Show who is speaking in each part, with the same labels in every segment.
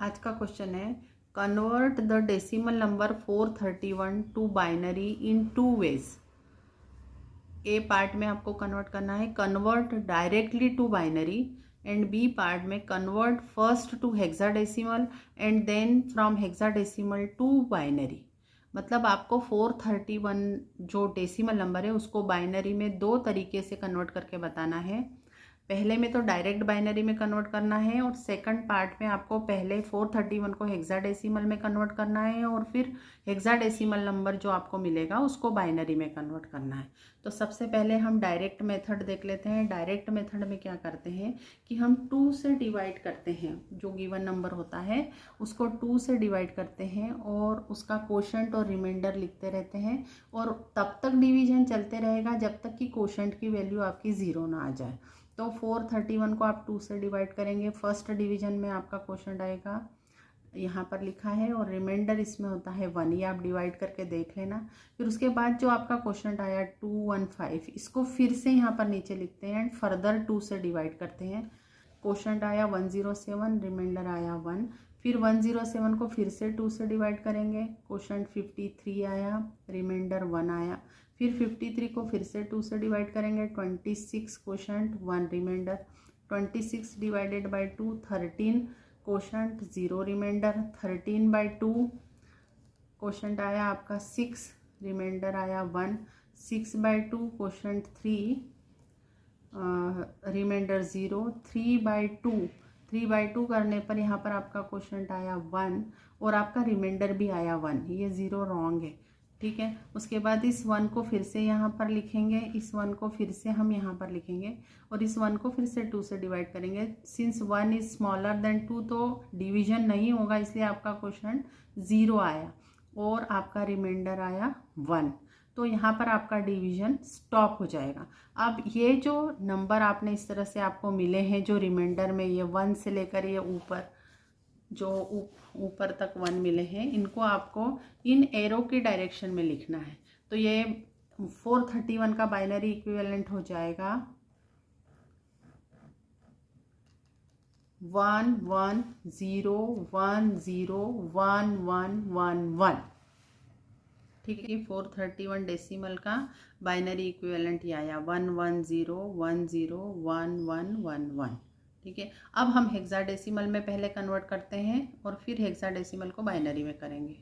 Speaker 1: आज का क्वेश्चन है convert the decimal number 431 to binary in two ways. A part में आपको कन्वर्ट करना है convert directly to binary and B part में convert first to hexadecimal and then from hexadecimal to binary. मतलब आपको 431 जो डेसिमल नंबर है उसको बाइनरी में दो तरीके से कन्वर्ट करके बताना है। पहले में तो डायरेक्ट बाइनरी में कन्वर्ट करना है और सेकंड पार्ट में आपको पहले 431 को हेक्साडेसिमल में कन्वर्ट करना है और फिर हेक्साडेसिमल नंबर जो आपको मिलेगा उसको बाइनरी में कन्वर्ट करना है। तो सबसे पहले हम डायरेक्ट मेथड देख लेते हैं। डायरेक्ट मेथड में क्या करते हैं कि हम 2 से डिवाइड करते हैं। जो गिवन नंबर होता है उसको 2 से डिवाइड करते हैं और उसका कोशेंट और रिमाइंडर लिखते रहते हैं और तब तक डिवीजन चलते रहेगा जब तक कि कोशेंट की वैल्यू आपकी 0 ना आ जाए। तो 431 को आप 2 से डिवाइड करेंगे, फर्स्ट डिवीजन में आपका क्वेश्चन आएगा यहाँ पर लिखा है और रिमाइंडर इसमें होता है 1। ये आप डिवाइड करके देख लेना। फिर उसके बाद जो आपका क्वेश्चन आया 215 इसको फिर से यहाँ पर नीचे लिखते हैं एंड फर्दर 2 से डिवाइड करते हैं। क्वेश्चन आया 107, रिमाइंडर आया 1। फिर 107 को फिर से 2 से डिवाइड करेंगे, क्वेश्चन 53 आया, रिमाइंडर 1 आया। फिर 53 को फिर से 2 से डिवाइड करेंगे, 26 question 1 reminder. 26 divided by 2 13 question 0 reminder. 13/2 question आया आपका 6, रिमाइंडर आया 1। 6/2 क्वेश्चन 3, रिमाइंडर 0। 3/2 करने पर यहाँ पर आपका क्वेश्चन आया 1 और आपका रिमाइंडर भी आया 1। ये 0 रॉन्ग है, ठीक है। उसके बाद इस 1 को फिर से यहाँ पर लिखेंगे, इस 1 को फिर से हम यहाँ पर लिखेंगे और इस 1 को फिर से 2 से डिवाइड करेंगे। सिंस 1 इज स्मॉलर देन 2 तो डिवीजन नहीं होगा, इसलिए आपका क्वेश्चन 0 आया और आपका रिमाइंडर आया 1। तो यहाँ पर आपका डिवीजन स्टॉप हो जाएगा। अब ये जो नंबर आपने इस तरह से आपको मिले हैं जो रिमाइंडर में ये 1 से लेकर ये ऊपर जो ऊपर तक 1 मिले हैं, इनको आपको इन एरो की डायरेक्शन में लिखना है। तो ये 431 का बाइनरी इक्विवेलेंट हो जाएगा 1 1 0 1 0 1 1 1 1, ठीक है। 431 डेसिमल का बाइनरी इक्विवेलेंट ये आया 1 1 0 1 0 1 1 1 1, ठीक है। अब हम हेक्साडेसिमल में पहले कन्वर्ट करते हैं और फिर हेक्साडेसिमल को बाइनरी में करेंगे।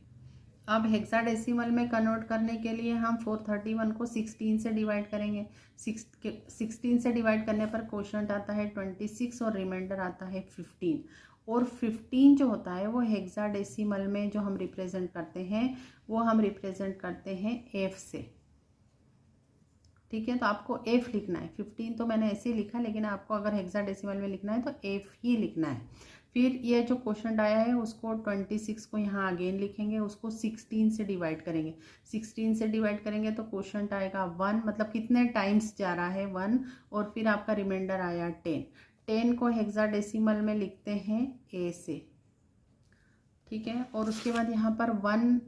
Speaker 1: अब हेक्साडेसिमल में कन्वर्ट करने के लिए हम 431 को 16 से डिवाइड करेंगे। 16 से डिवाइड करने पर क्वोशंट आता है 26 और रिमाइंडर आता है 15। और 15 जो होता है वो हेक्साडेसिमल में जो हम रिप्रेजेंट करते हैं वो हम रिप्रेजेंट करते हैं एफ से, ठीक है। तो आपको एफ लिखना है। 15 तो मैंने ऐसे ही लिखा, लेकिन आपको अगर हेक्साडेसिमल में लिखना है तो एफ ही लिखना है। फिर ये जो क्वेश्चन आया है उसको 26 को यहाँ अगेन लिखेंगे, उसको 16 से डिवाइड करेंगे। 16 से डिवाइड करेंगे तो क्वेश्चन आएगा 1, मतलब कितने टाइम्स जा रहा है 1, और फिर आपका रिमाइंडर आया 10। 10 को हेक्साडेसिमल में लिखते हैं ए से, ठीक है। और उसके बाद यहाँ पर 1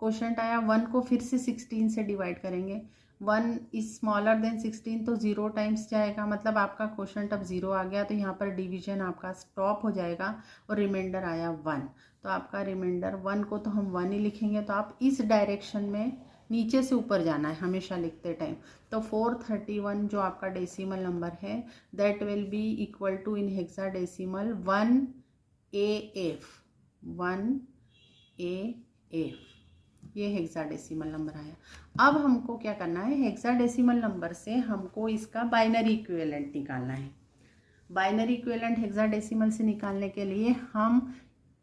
Speaker 1: क्वेश्चन आया, 1 को फिर से 16 से डिवाइड करेंगे। 1 इज स्मॉलर देन 16 तो 0 टाइम्स जाएगा, मतलब आपका क्वेश्चन अब 0 आ गया। तो यहाँ पर डिवीजन आपका स्टॉप हो जाएगा और रिमाइंडर आया 1। तो आपका रिमाइंडर 1 को तो हम 1 ही लिखेंगे। तो आप इस डायरेक्शन में नीचे से ऊपर जाना है हमेशा लिखते टाइम। तो 431 जो आपका डेसिमल नंबर है that will be equal to in hexadecimal 1 AF 1 AF। ये हेक्साडेसिमल नंबर आया। अब हमको क्या करना है, हेक्साडेसिमल नंबर से हमको इसका बाइनरी इक्विवेलेंट निकालना है। बाइनरी इक्विवेलेंट हेक्साडेसिमल से निकालने के लिए हम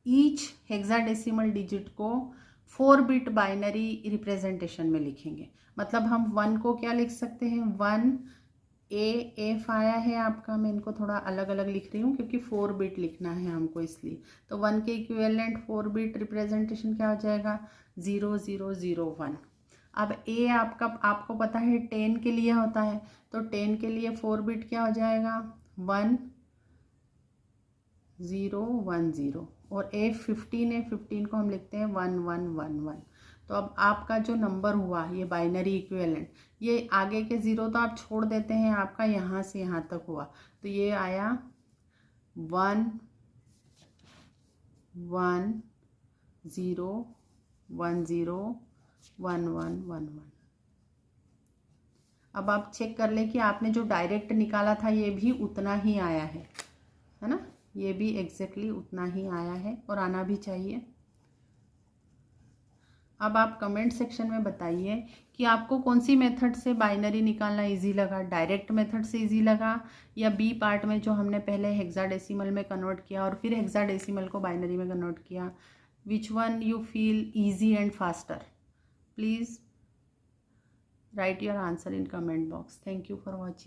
Speaker 1: ईच हेक्साडेसिमल डिजिट को 4 बिट बाइनरी रिप्रेजेंटेशन में लिखेंगे। मतलब हम 1 को क्या लिख सकते हैं, 1 AF आया है आपका, मैं इनको थोड़ा अलग अलग लिख रही हूँ क्योंकि 4 बिट लिखना है हमको इसलिए। तो 1 के इक्विवेलेंट 4 बिट रिप्रेजेंटेशन क्या हो जाएगा, 0 0 0 1। अब A आपको पता है 10 के लिए होता है, तो 10 के लिए 4 बिट क्या हो जाएगा 1 0 1 0। और A 15 है, 15 को हम लिखते हैं 1 1 1 1। तो अब आपका जो नंबर हुआ ये बाइनरी इक्विवेलेंट, ये आगे के 0 तो आप छोड़ देते हैं, आपका यहाँ से यहाँ तक हुआ। तो ये आया 1 1 0 1 0 1 1 1 1। अब आप चेक कर लें कि आपने जो डायरेक्ट निकाला था ये भी उतना ही आया है ना, ये भी एग्जैक्टली उतना ही आया है और आना भी चाहिए। अब आप कमेंट सेक्शन में बताइए कि आपको कौन सी मेथड से बाइनरी निकालना इजी लगा, डायरेक्ट मेथड से इजी लगा या बी पार्ट में जो हमने पहले हेक्साडेसिमल में कन्वर्ट किया और फिर हेक्साडेसिमल को बाइनरी में कन्वर्ट किया। Which one you feel easy and faster? Please write your answer in comment box. Thank you for watching.